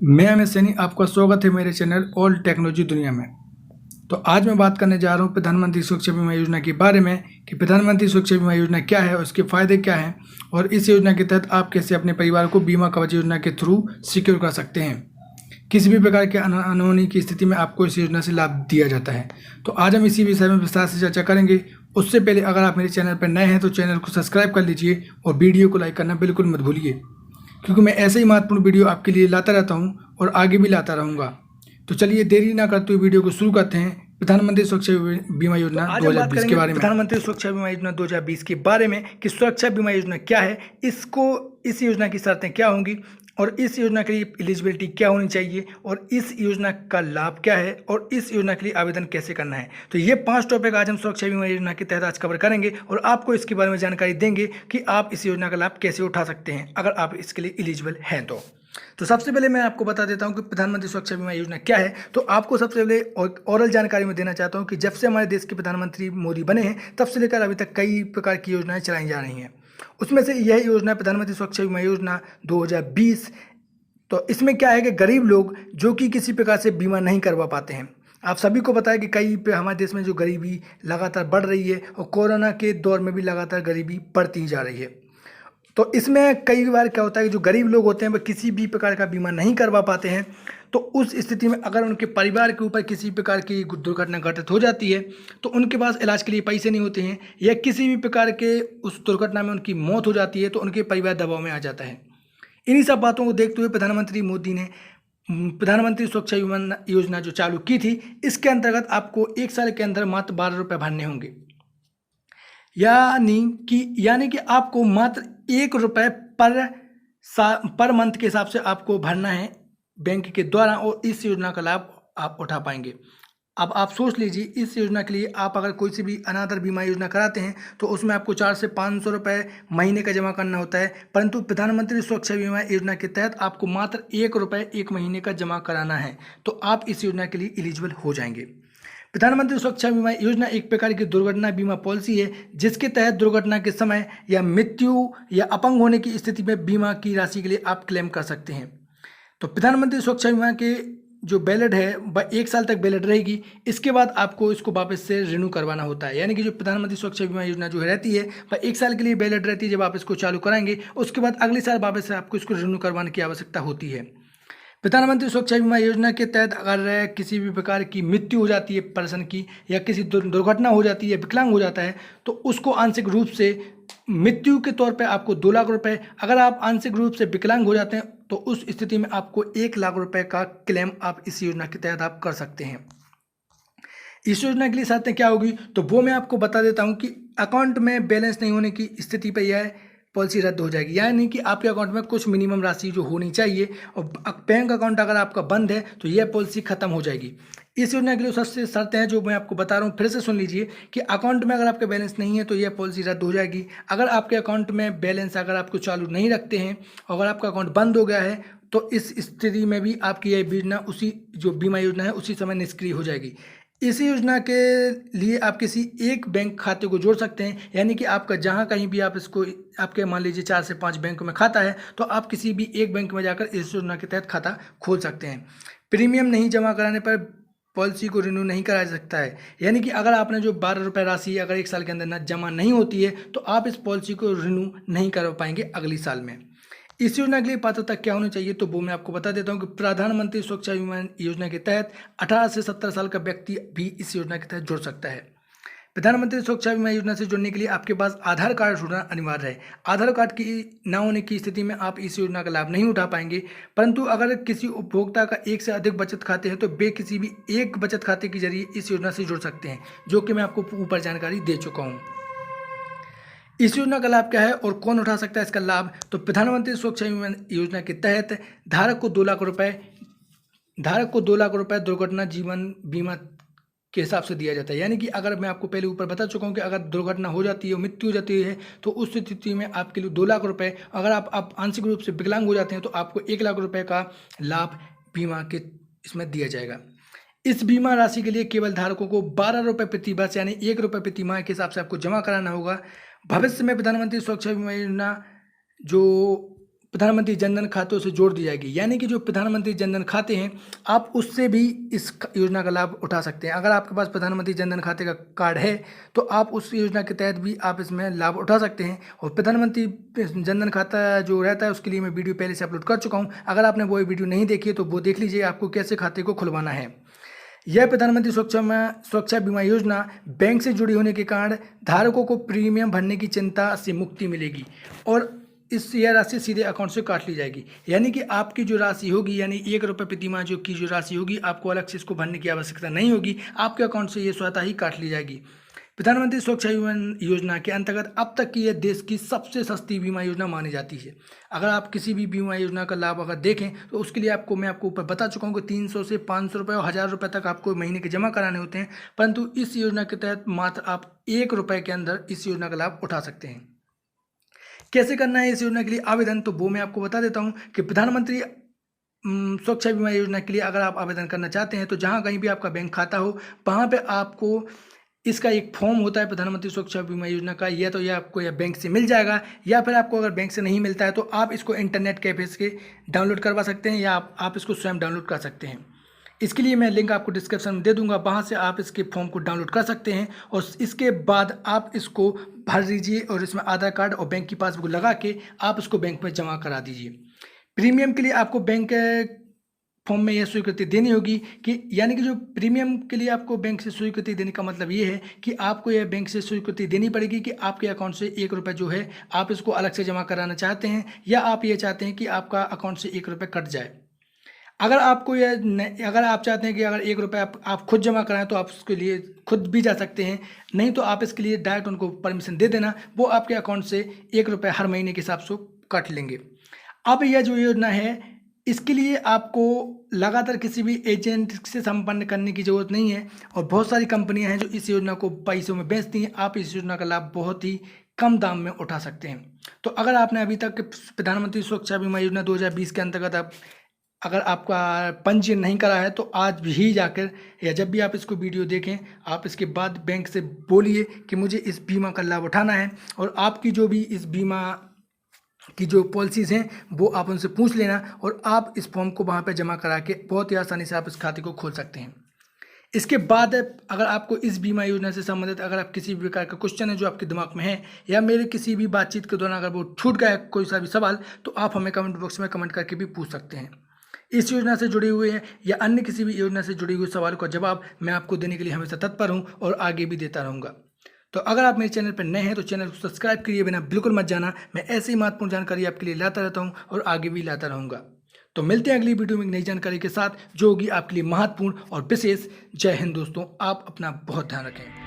मैं अमित सैनी, आपका स्वागत है मेरे चैनल ऑल टेक्नोलॉजी दुनिया में। तो आज मैं बात करने जा रहा हूँ प्रधानमंत्री सुरक्षा बीमा योजना के बारे में कि प्रधानमंत्री सुरक्षा बीमा योजना क्या है, उसके फ़ायदे क्या हैं और इस योजना के तहत आप कैसे अपने परिवार को बीमा कवच योजना के थ्रू सिक्योर कर सकते हैं। किसी भी प्रकार के अनहोनी की स्थिति में आपको इस योजना से लाभ दिया जाता है। तो आज हम इसी विषय में विस्तार से चर्चा करेंगे। उससे पहले अगर आप मेरे चैनल पर नए हैं तो चैनल को सब्सक्राइब कर लीजिए और वीडियो को लाइक करना बिल्कुल मत भूलिए, क्योंकि मैं ऐसे ही महत्वपूर्ण वीडियो आपके लिए लाता रहता हूं और आगे भी लाता रहूंगा। तो चलिए देरी ना करते हुए वीडियो को शुरू करते हैं प्रधानमंत्री सुरक्षा बीमा योजना 2020 के बारे में। प्रधानमंत्री सुरक्षा बीमा योजना 2020 के बारे में कि सुरक्षा बीमा योजना क्या है, इस योजना की शर्तें क्या होंगी और इस योजना के लिए एलिजिबिलिटी क्या होनी चाहिए और इस योजना का लाभ क्या है और इस योजना के लिए आवेदन कैसे करना है। तो ये 5 टॉपिक आज हम सुरक्षा बीमा योजना के तहत आज कवर करेंगे और आपको इसके बारे में जानकारी देंगे कि आप इस योजना का लाभ कैसे उठा सकते हैं अगर आप इसके लिए एलिजिबल हैं तो सबसे पहले मैं आपको बता देता हूं कि प्रधानमंत्री सुरक्षा बीमा योजना क्या है। तो आपको सबसे पहले ओरल जानकारी में देना चाहता हूं कि जब से हमारे देश के प्रधानमंत्री मोदी बने हैं तब से लेकर अभी तक कई प्रकार की योजनाएं चलाई जा रही हैं। उसमें से यह योजना प्रधानमंत्री सुरक्षा बीमा योजना 2020। तो इसमें क्या है कि गरीब लोग जो कि किसी प्रकार से बीमा नहीं करवा पाते हैं, आप सभी को पता है कि कई पे हमारे देश में जो गरीबी लगातार बढ़ रही है और कोरोना के दौर में भी लगातार गरीबी बढ़ती जा रही है। तो इसमें कई बार क्या होता है कि जो गरीब लोग होते हैं वह किसी भी प्रकार का बीमा नहीं करवा पाते हैं। तो उस स्थिति में अगर उनके परिवार के ऊपर किसी प्रकार की दुर्घटना घटित हो जाती है तो उनके पास इलाज के लिए पैसे नहीं होते हैं या किसी भी प्रकार के उस दुर्घटना में उनकी मौत हो जाती है तो उनके परिवार दबाव में आ जाता है। इन्हीं सब बातों को देखते हुए प्रधानमंत्री मोदी ने प्रधानमंत्री सुरक्षा बीमा योजना जो चालू की थी, इसके अंतर्गत आपको 1 साल के अंदर मात्र 12 रुपये भरने होंगे। यानी कि आपको मात्र 1 रुपये पर मंथ के हिसाब से आपको भरना है बैंक के द्वारा और इस योजना का लाभ आप उठा पाएंगे। अब आप सोच लीजिए, इस योजना के लिए आप अगर कोई सी भी अनादर बीमा योजना कराते हैं तो उसमें आपको 400 से 500 रुपये महीने का जमा करना होता है, परंतु प्रधानमंत्री सुरक्षा बीमा योजना के तहत आपको मात्र 1 रुपये 1 महीने का जमा कराना है तो आप इस योजना के लिए एलिजिबल हो जाएंगे। प्रधानमंत्री सुरक्षा बीमा योजना एक प्रकार की दुर्घटना बीमा पॉलिसी है जिसके तहत दुर्घटना के समय या मृत्यु या अपंग होने की स्थिति में बीमा की राशि के लिए आप क्लेम कर सकते हैं। तो प्रधानमंत्री सुरक्षा बीमा के जो वैलिड है वह 1 साल तक वैलिड रहेगी। इसके बाद आपको इसको वापस से रिन्यू करवाना होता है, यानी कि जो प्रधानमंत्री सुरक्षा बीमा योजना जो रहती है वह 1 साल के लिए वैलिड रहती है। जब आप इसको चालू कराएंगे उसके बाद अगले साल वापस से आपको इसको रिन्यू करवाने की आवश्यकता होती है। प्रधानमंत्री सुरक्षा बीमा योजना के तहत अगर किसी भी प्रकार की मृत्यु हो जाती है पर्सन की या किसी दुर्घटना हो जाती है, विकलांग हो जाता है, तो उसको आंशिक रूप से मृत्यु के तौर पे आपको 2 लाख रुपए, अगर आप आंशिक रूप से विकलांग हो जाते हैं तो उस स्थिति में आपको 1 लाख रुपए का क्लेम आप इस योजना के तहत आप कर सकते हैं। इस योजना के लिए शर्तें क्या होगी तो वो मैं आपको बता देता हूँ कि अकाउंट में बैलेंस नहीं होने की स्थिति पर यह पॉलिसी रद्द हो जाएगी, यानी कि आपके अकाउंट में कुछ मिनिमम राशि जो होनी चाहिए और बैंक अकाउंट अगर आपका बंद है तो यह पॉलिसी खत्म हो जाएगी। इस योजना के लिए सबसे शर्तें हैं जो मैं आपको बता रहा हूँ, फिर से सुन लीजिए कि अकाउंट में अगर आपका बैलेंस नहीं है तो यह पॉलिसी रद्द हो जाएगी। अगर आपके अकाउंट में बैलेंस अगर आपको चालू नहीं रखते हैं, अगर आपका अकाउंट बंद हो गया है तो इस स्थिति में भी आपकी यह योजना उसी जो बीमा योजना है उसी समय निष्क्रिय हो जाएगी। इसी योजना के लिए आप किसी एक बैंक खाते को जोड़ सकते हैं, यानी कि आपका जहां कहीं भी आप इसको आपके मान लीजिए 4 से 5 बैंकों में खाता है तो आप किसी भी एक बैंक में जाकर इस योजना के तहत खाता खोल सकते हैं। प्रीमियम नहीं जमा कराने पर पॉलिसी को रिन्यू नहीं कराया जा सकता है, यानी कि अगर आपने जो 12 रुपये राशि अगर 1 साल के अंदर न जमा नहीं होती है तो आप इस पॉलिसी को रिन्यू नहीं करवा पाएंगे अगले साल में। इस योजना के लिए पात्रता क्या होनी चाहिए तो वो मैं आपको बता देता हूं कि प्रधानमंत्री सुरक्षा बीमा योजना के तहत 18 से 70 साल का व्यक्ति भी इस योजना के तहत जुड़ सकता है। प्रधानमंत्री सुरक्षा बीमा योजना से जुड़ने के लिए आपके पास आधार कार्ड होना अनिवार्य है। आधार कार्ड की न होने की स्थिति में आप इस योजना का लाभ नहीं उठा पाएंगे, परंतु अगर किसी उपभोक्ता का 1 से अधिक बचत खाते हैं तो वे किसी भी एक बचत खाते के जरिए इस योजना से जुड़ सकते हैं, जो कि मैं आपको ऊपर जानकारी दे चुका हूँ। इस योजना का लाभ क्या है और कौन उठा सकता है इसका लाभ तो प्रधानमंत्री सुरक्षा बीमा योजना के तहत धारक को 2 लाख रुपए दुर्घटना जीवन बीमा के हिसाब से दिया जाता है, यानी कि अगर मैं आपको पहले ऊपर बता चुका हूं कि अगर दुर्घटना हो जाती है, मृत्यु हो जाती है तो उस स्थिति में आपके लिए 2 लाख रुपए, अगर आप आंशिक रूप से विकलांग हो जाते हैं तो आपको 1 लाख रुपए का लाभ बीमा के इसमें दिया जाएगा। इस बीमा राशि के लिए केवल धारकों को 12 रुपये प्रति वर्ष यानी 1 रुपये प्रति माह के हिसाब से आपको जमा कराना होगा। भविष्य में प्रधानमंत्री सुरक्षा बीमा योजना जो प्रधानमंत्री जनधन खातों से जोड़ दी जाएगी। यानी कि जो प्रधानमंत्री जनधन खाते हैं आप उससे भी इस योजना का लाभ उठा सकते हैं। अगर आपके पास प्रधानमंत्री जनधन खाते का कार्ड है तो आप उस योजना के तहत भी आप इसमें लाभ उठा सकते हैं। और प्रधानमंत्री जनधन खाता जो रहता है उसके लिए मैं वीडियो पहले से अपलोड कर चुका हूँ। अगर आपने वो वीडियो नहीं देखी है तो वो देख लीजिए, आपको कैसे खाते को खुलवाना है। यह प्रधानमंत्री सुरक्षा बीमा योजना बैंक से जुड़ी होने के कारण धारकों को प्रीमियम भरने की चिंता से मुक्ति मिलेगी और यह राशि सीधे अकाउंट से काट ली जाएगी। यानी कि आपकी जो राशि होगी, यानी 1 रुपये प्रति माह जो राशि होगी, आपको अलग से इसको भरने की आवश्यकता नहीं होगी, आपके अकाउंट से ये स्वतः ही काट ली जाएगी। प्रधानमंत्री सुरक्षा बीमा योजना के अंतर्गत अब तक की यह देश की सबसे सस्ती बीमा योजना मानी जाती है। अगर आप किसी भी बीमा योजना का लाभ अगर देखें तो उसके लिए मैं आपको ऊपर बता चुका हूँ कि 300 से 500 रुपये और 1000 रुपये तक आपको महीने के जमा कराने होते हैं, परंतु इस योजना के तहत मात्र आप 1 रुपये के अंदर इस योजना का लाभ उठा सकते हैं। कैसे करना है इस योजना के लिए आवेदन, तो वो मैं आपको बता देता हूँ कि प्रधानमंत्री सुरक्षा बीमा योजना के लिए अगर आप आवेदन करना चाहते हैं तो जहाँ कहीं भी आपका बैंक खाता हो वहाँ पे आपको इसका एक फॉर्म होता है प्रधानमंत्री सुरक्षा बीमा योजना का, या तो यह आपको या बैंक से मिल जाएगा, या फिर आपको अगर बैंक से नहीं मिलता है तो आप इसको इंटरनेट कैफे से डाउनलोड करवा सकते हैं, या आप इसको स्वयं डाउनलोड कर सकते हैं। इसके लिए मैं लिंक आपको डिस्क्रिप्शन में दे दूंगा, वहाँ से आप इसके फॉर्म को डाउनलोड कर सकते हैं और इसके बाद आप इसको भर दीजिए और इसमें आधार कार्ड और बैंक की पासबुक लगा के आप इसको बैंक में जमा करा दीजिए। प्रीमियम के लिए आपको बैंक फॉर्म में यह स्वीकृति देनी होगी कि, यानी कि जो प्रीमियम के लिए आपको बैंक से स्वीकृति देने का मतलब ये है कि आपको यह बैंक से स्वीकृति देनी पड़ेगी कि आपके अकाउंट से 1 रुपये जो है आप इसको अलग से जमा कराना चाहते हैं, या आप ये चाहते हैं कि आपका अकाउंट से 1 रुपये कट जाए। अगर आप चाहते हैं कि अगर 1 रुपये आप खुद जमा कराएं तो आप उसके लिए खुद भी जा सकते हैं, नहीं तो आप इसके लिए डायरेक्ट उनको परमिशन दे देना, वो आपके अकाउंट से 1 रुपये हर महीने के हिसाब से काट लेंगे। अब यह जो योजना है इसके लिए आपको लगातार किसी भी एजेंट से संपर्क करने की ज़रूरत नहीं है और बहुत सारी कंपनियां हैं जो इस योजना को पैसों में बेचती हैं। आप इस योजना का लाभ बहुत ही कम दाम में उठा सकते हैं। तो अगर आपने अभी तक प्रधानमंत्री सुरक्षा बीमा योजना 2020 के अंतर्गत अगर आपका पंजीयन नहीं करा है तो आज भी जाकर, या जब भी आप इसको वीडियो देखें आप इसके बाद बैंक से बोलिए कि मुझे इस बीमा का लाभ उठाना है, और आपकी जो भी इस बीमा की जो पॉलिसीज़ हैं वो आप उनसे पूछ लेना और आप इस फॉर्म को वहाँ पर जमा करा के बहुत ही आसानी से आप इस खाते को खोल सकते हैं। इसके बाद अगर आपको इस बीमा योजना से संबंधित अगर आप किसी भी प्रकार का क्वेश्चन है जो आपके दिमाग में है, या मेरे किसी भी बातचीत के दौरान अगर वो छूट गया है कोई सा भी सवाल, तो आप हमें कमेंट बॉक्स में कमेंट करके भी पूछ सकते हैं। इस योजना से जुड़े हुए हैं या अन्य किसी भी योजना से जुड़े हुए सवाल का जवाब मैं आपको देने के लिए हमेशा तत्पर हूँ और आगे भी देता रहूँगा। तो अगर आप मेरे चैनल पर नए हैं तो चैनल को सब्सक्राइब करिए बिना बिल्कुल मत जाना। मैं ऐसी महत्वपूर्ण जानकारी आपके लिए लाता रहता हूँ और आगे भी लाता रहूँगा। तो मिलते हैं अगली वीडियो में एक नई जानकारी के साथ जो होगी आपके लिए महत्वपूर्ण और विशेष। जय हिंद दोस्तों, आप अपना बहुत ध्यान रखें।